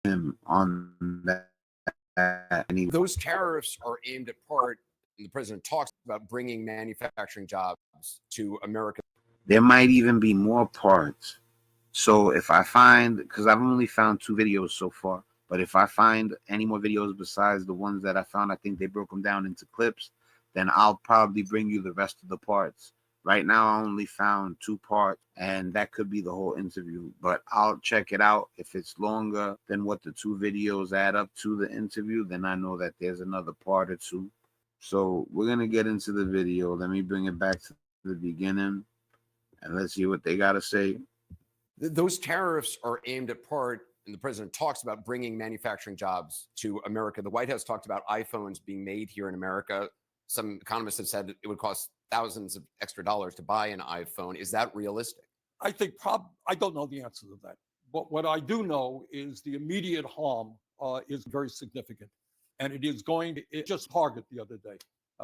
him on that. And Those tariffs are aimed at part, and the president talks about bringing manufacturing jobs to America. there might even be more parts. So if I find, because I've only found 2 videos so far, but if I find any more videos besides the ones that I found, I think they broke them down into clips, then I'll probably bring you the rest of the parts. Right now, I only found 2 parts, and that could be the whole interview, but I'll check it out. If it's longer than what the 2 videos add up to the interview, then I know that there's another part or two. So we're going to get into the video. Let me bring it back to the beginning, and let's see what they got to say. Those tariffs are aimed at part, and the president talks about bringing manufacturing jobs to America. The White House talked about iPhones being made here in America. Some economists have said it would cost thousands of extra dollars to buy an iPhone. Is that realistic? I think I don't know the answer to that. But what I do know is the immediate harm is very significant. And it is going to, it just Target the other day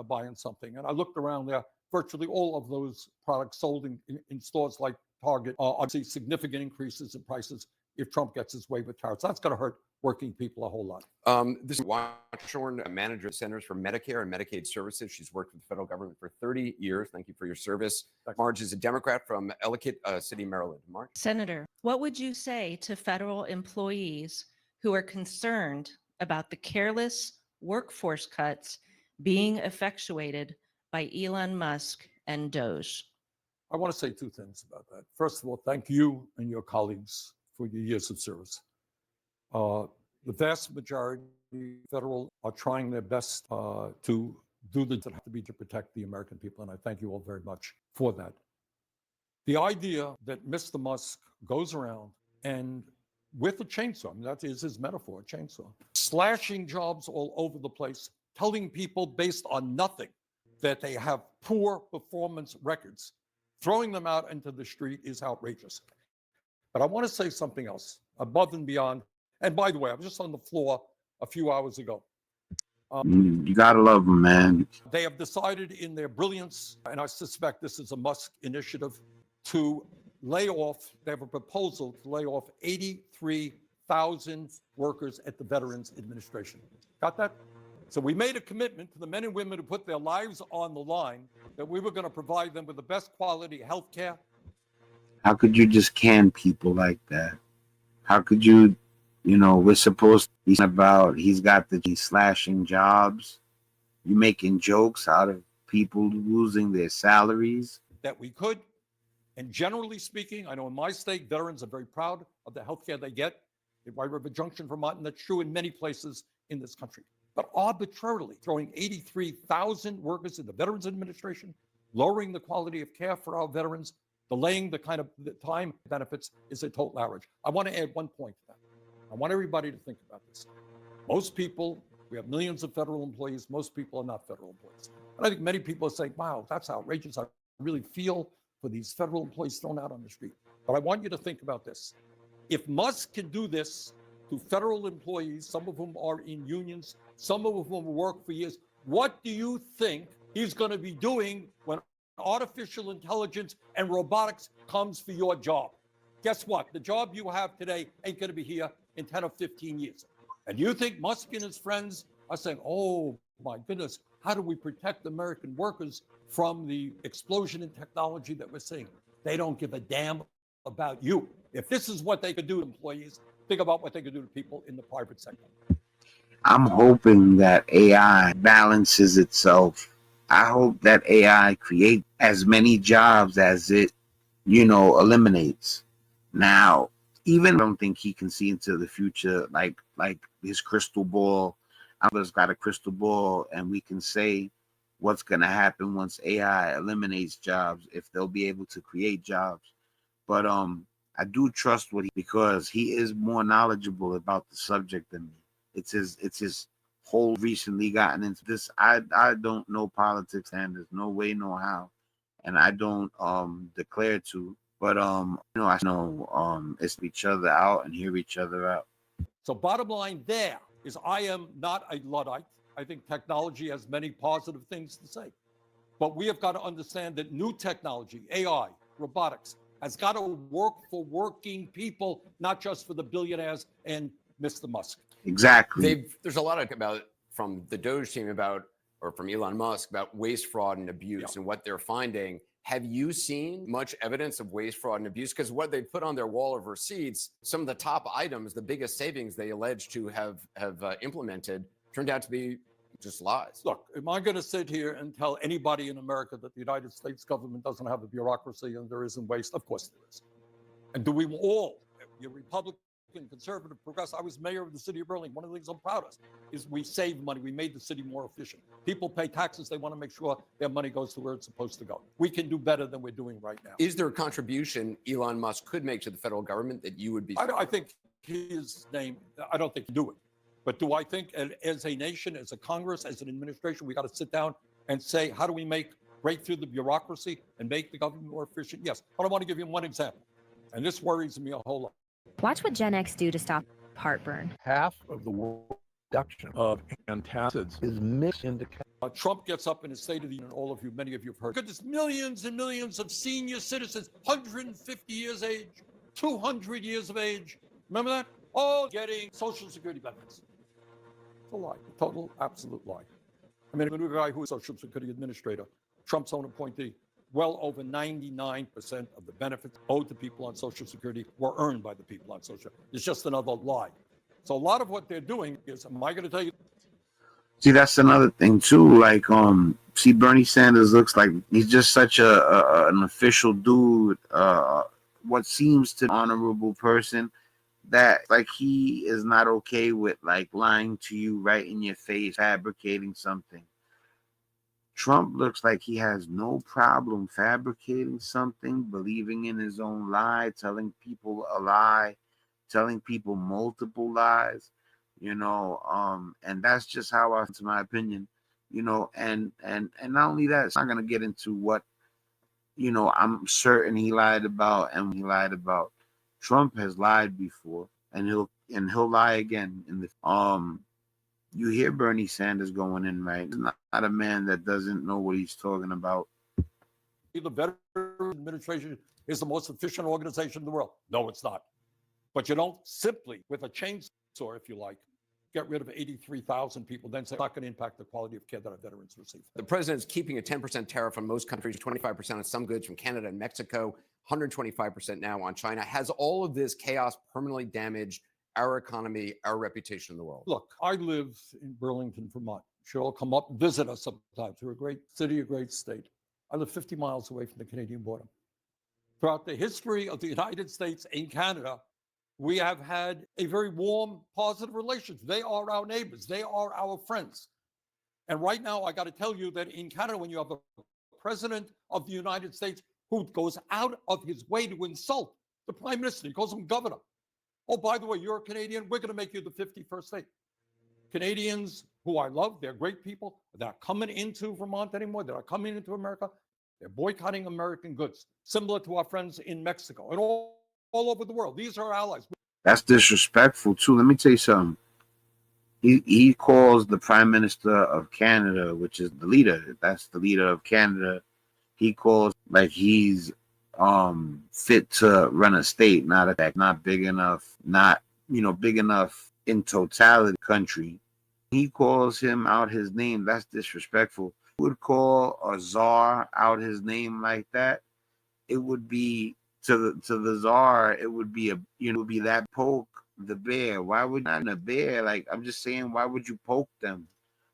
buying something. And I looked around there, virtually all of those products sold in stores like Target are see significant increases in prices if Trump gets his way with tariffs. That's going to hurt working people a whole lot. This is Watchorn, manager of Centers for Medicare and Medicaid Services. She's worked with the federal government for 30 years. Thank you for your service. Marge is a Democrat from Ellicott City, Maryland. Marge? Senator, what would you say to federal employees who are concerned about the careless workforce cuts being effectuated by Elon Musk and Doge? I want to say 2 things about that. First of all, thank you and your colleagues for your years of service. The vast majority of federal are trying their best to do the that have to be to protect the American people, and I thank you all very much for that. The idea that Mr. Musk goes around and with a chainsaw, I mean, that is his metaphor, a chainsaw, slashing jobs all over the place, telling people based on nothing that they have poor performance records, throwing them out into the street is outrageous. But I want to say something else above and beyond. And by the way, I was just on the floor a few hours ago. You gotta love them, man. They have decided in their brilliance, and I suspect this is a Musk initiative, to lay off, they have a proposal to lay off 83,000 workers at the Veterans Administration. Got that? So we made a commitment to the men and women who put their lives on the line that we were going to provide them with the best quality health care. How could you just can people like that? How could you, we're supposed to be about he's got he's slashing jobs. You making jokes out of people losing their salaries. That we could. And generally speaking, I know in my state, veterans are very proud of the health care they get in White River Junction, Vermont, and that's true in many places in this country. But arbitrarily throwing 83,000 workers in the Veterans Administration, lowering the quality of care for our veterans, delaying the kind of the time benefits is a total outrage. I want to add one point to that. I want everybody to think about this. Most people, we have millions of federal employees, most people are not federal employees. And I think many people are saying, wow, that's outrageous. I really feel for these federal employees thrown out on the street. But I want you to think about this. If Musk can do this to federal employees, some of whom are in unions, some of whom work for years, what do you think he's going to be doing when artificial intelligence and robotics comes for your job? Guess what? The job you have today ain't going to be here in 10 or 15 years. And you think Musk and his friends are saying, oh my goodness, how do we protect American workers from the explosion in technology that we're seeing? They don't give a damn about you. If this is what they could do to employees, think about what they could do to people in the private sector. I'm hoping that AI balances itself. I hope that AI creates as many jobs as it, eliminates. Now, even I don't think he can see into the future like his crystal ball. Others got a crystal ball, and we can say what's going to happen once AI eliminates jobs, if they'll be able to create jobs. But I do trust because he is more knowledgeable about the subject than me. It's his whole recently gotten into this. I don't know politics, and there's no way, no how, and I don't declare to. But I know it's each other out and hear each other out. So bottom line there is I am not a Luddite. I think technology has many positive things to say. But we have got to understand that new technology, AI, robotics, has got to work for working people, not just for the billionaires and Mr. Musk. Exactly. There's a lot about from the Doge team about, or from Elon Musk about waste, fraud, and abuse and what they're finding. Have you seen much evidence of waste, fraud, and abuse? Because what they put on their wall of receipts, some of the top items, the biggest savings they allege to have implemented, turned out to be just lies. Look, am I going to sit here and tell anybody in America that the United States government doesn't have a bureaucracy and there isn't waste? Of course there is. And do we all, you're Republican, conservative, progressive. I was mayor of the city of Burlington. One of the things I'm proud of is we saved money. We made the city more efficient. People pay taxes. They want to make sure their money goes to where it's supposed to go. We can do better than we're doing right now. Is there a contribution Elon Musk could make to the federal government that you would be? I think his name, I don't think he can do it. But do I think as a nation, as a Congress, as an administration, we got to sit down and say, how do we break through the bureaucracy and make the government more efficient? Yes. But I want to give you one example. And this worries me a whole lot. Watch what Gen X do to stop heartburn. Half of the world production of antacids is mixed into. Trump gets up in his State of the Union, all of you, many of you have heard. Look at this, millions and millions of senior citizens, 150 years age, 200 years of age. Remember that? All getting Social Security benefits. It's a lie, a total, absolute lie. I mean, a new guy who is Social Security Administrator, Trump's own appointee, well over 99% of the benefits owed to people on Social Security were earned by the people on Social. It's just another lie. So a lot of what they're doing is, am I going to tell you? See, that's another thing too. Like, see, Bernie Sanders looks like he's just such an official dude. What seems to be an honorable person, that like he is not okay with like lying to you right in your face, fabricating something. Trump looks like he has no problem fabricating something, believing in his own lie, telling people a lie, telling people multiple lies, and that's just how to my opinion, and not only that, it's not gonna get into what, I'm certain he lied about and he lied about. Trump has lied before, and he'll lie again in the you hear Bernie Sanders going in, right? He's not a man that doesn't know what he's talking about. The Veterans Administration is the most efficient organization in the world. No, it's not. But you don't simply, with a chainsaw, if you like, get rid of 83,000 people, then say it's not going to impact the quality of care that our veterans receive. The president's keeping a 10% tariff on most countries, 25% on some goods from Canada and Mexico, 125% now on China. Has all of this chaos permanently damaged our economy, our reputation in the world? Look, I live in Burlington, Vermont. You should all come up and visit us sometimes. We're a great city, a great state. I live 50 miles away from the Canadian border. Throughout the history of the United States and Canada, we have had a very warm, positive relations. They are our neighbors. They are our friends. And right now, I got to tell you that in Canada, when you have a president of the United States who goes out of his way to insult the prime minister, he calls him governor. Oh, by the way, you're a Canadian. We're going to make you the 51st state. Canadians who I love, they're great people. They're not coming into Vermont anymore. They're not coming into America. They're boycotting American goods, similar to our friends in Mexico and all over the world. These are our allies. That's disrespectful too. Let me tell you something. He calls the Prime Minister of Canada, which is the leader. That's the leader of Canada. He calls like he's fit to run a state, not big enough, not big enough in totality country. He calls him out his name. That's disrespectful. Would call a czar out his name like that, it would be to the czar. It would be that poke the bear. Why would not a bear? Like, I'm just saying, why would you poke them?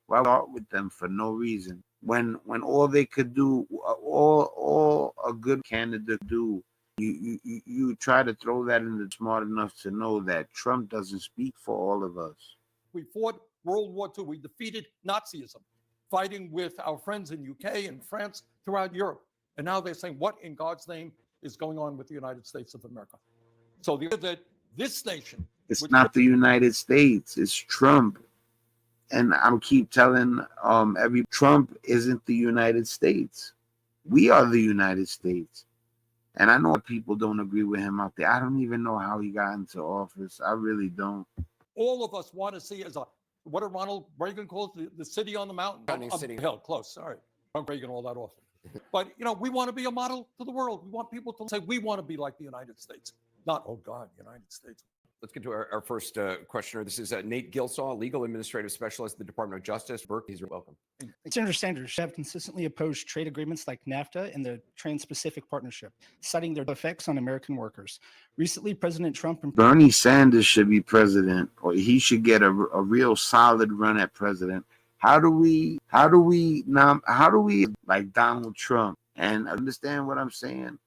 Why start with them for no reason? When all they could do, all a good candidate do, you try to throw that in the smart enough to know that Trump doesn't speak for all of us. We fought World War II. We defeated Nazism, fighting with our friends in UK and France, throughout Europe. And now they're saying, what in God's name is going on with the United States of America? So that this nation... It's not the United States. It's Trump. And I'm keep telling Trump isn't the United States. We are the United States. And I know people don't agree with him out there. I don't even know how he got into office. I really don't. All of us want to see as what did Ronald Reagan call the city on the mountain? City. Hill, close. Sorry. Ronald Reagan all that often. But, we want to be a model to the world. We want people to say we want to be like the United States. Not, oh God, United States. Let's get to our first questioner. This is Nate Gilsaw, legal administrative specialist at the Department of Justice. Burke, he's welcome. Senator Sanders have consistently opposed trade agreements like NAFTA and the Trans-Pacific Partnership, citing their effects on American workers. Recently, President Trump and Bernie Sanders should be president, or he should get a real solid run at president. How do we like Donald Trump? And understand what I'm saying?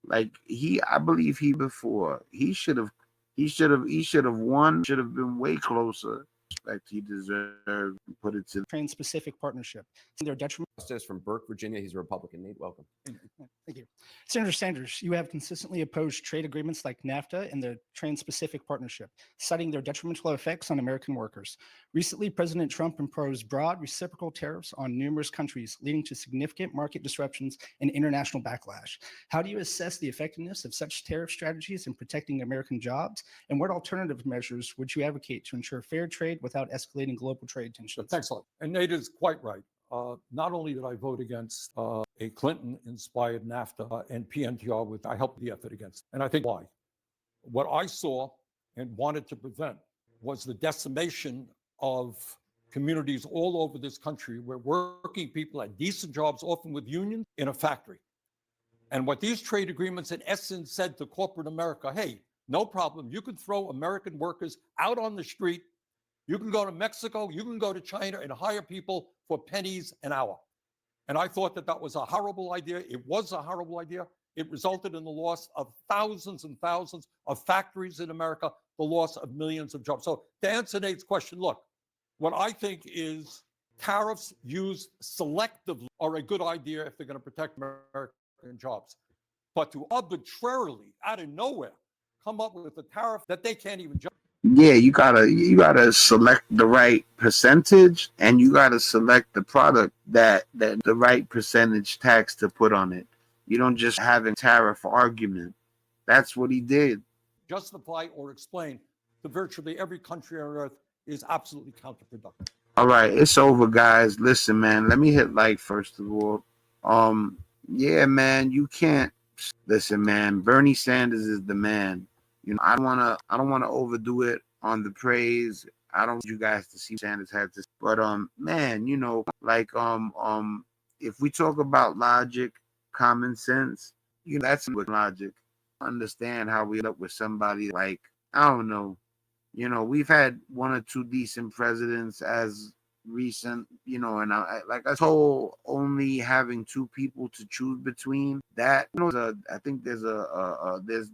Like I believe before he should have won. Should have been way closer. Like he deserved. Put it to the Trans-Pacific Partnership. Their detriment. Justice from Burke, Virginia. He's a Republican. Nate, welcome. Thank you. Senator Sanders, you have consistently opposed trade agreements like NAFTA and the Trans-Pacific Partnership, citing their detrimental effects on American workers. Recently, President Trump imposed broad reciprocal tariffs on numerous countries, leading to significant market disruptions and international backlash. How do you assess the effectiveness of such tariff strategies in protecting American jobs? And what alternative measures would you advocate to ensure fair trade without escalating global trade tensions? Thanks a lot. And Nate is quite right. Not only did I vote against a Clinton-inspired NAFTA and PNTR, which I helped the effort against, and I think why. What I saw and wanted to prevent was the decimation of communities all over this country where working people had decent jobs, often with unions, in a factory. And what these trade agreements in essence said to corporate America, hey, no problem, you can throw American workers out on the street. You can go to Mexico, you can go to China and hire people for pennies an hour. And I thought that was a horrible idea. It was a horrible idea. It resulted in the loss of thousands and thousands of factories in America, the loss of millions of jobs. So to answer Nate's question, look, what I think is tariffs used selectively are a good idea if they're going to protect American jobs. But to arbitrarily, out of nowhere, come up with a tariff that they can't even judge. Yeah, you gotta select the right percentage, and you gotta select the product that the right percentage tax to put on it. You don't just have a tariff argument. That's what he did. Justify or explain to virtually every country on earth is absolutely counterproductive. All right, it's over, guys. Listen, man, let me hit like first of all. Yeah, man, you can't listen, man. Bernie Sanders is the man. You know, I don't wanna overdo it on the praise. I don't want you guys to see Sanders had this, but man, you know, like if we talk about logic, common sense, you know, that's with logic. Understand how we end up with somebody like, I don't know, you know, we've had one or two decent presidents as recent, you know, and like I told, only having two people to choose between that, you know, I think there's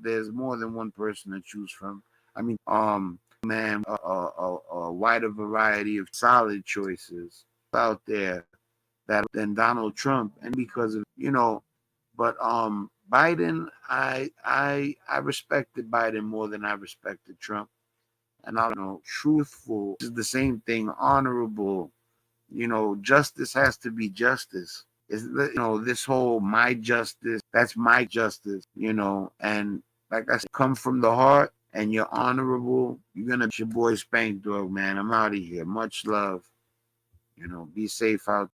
there's more than one person to choose from. I mean, man, a wider variety of solid choices out there than Donald Trump, and because of, you know, but Biden, I respected Biden more than I respected Trump. And I don't know, truthful is the same thing, honorable. You know, justice has to be justice. Is, you know, this whole my justice, that's my justice, you know, and like I said, come from the heart and you're honorable, you're gonna your boy Spank Dog, man. I'm out of here. Much love. You know, be safe out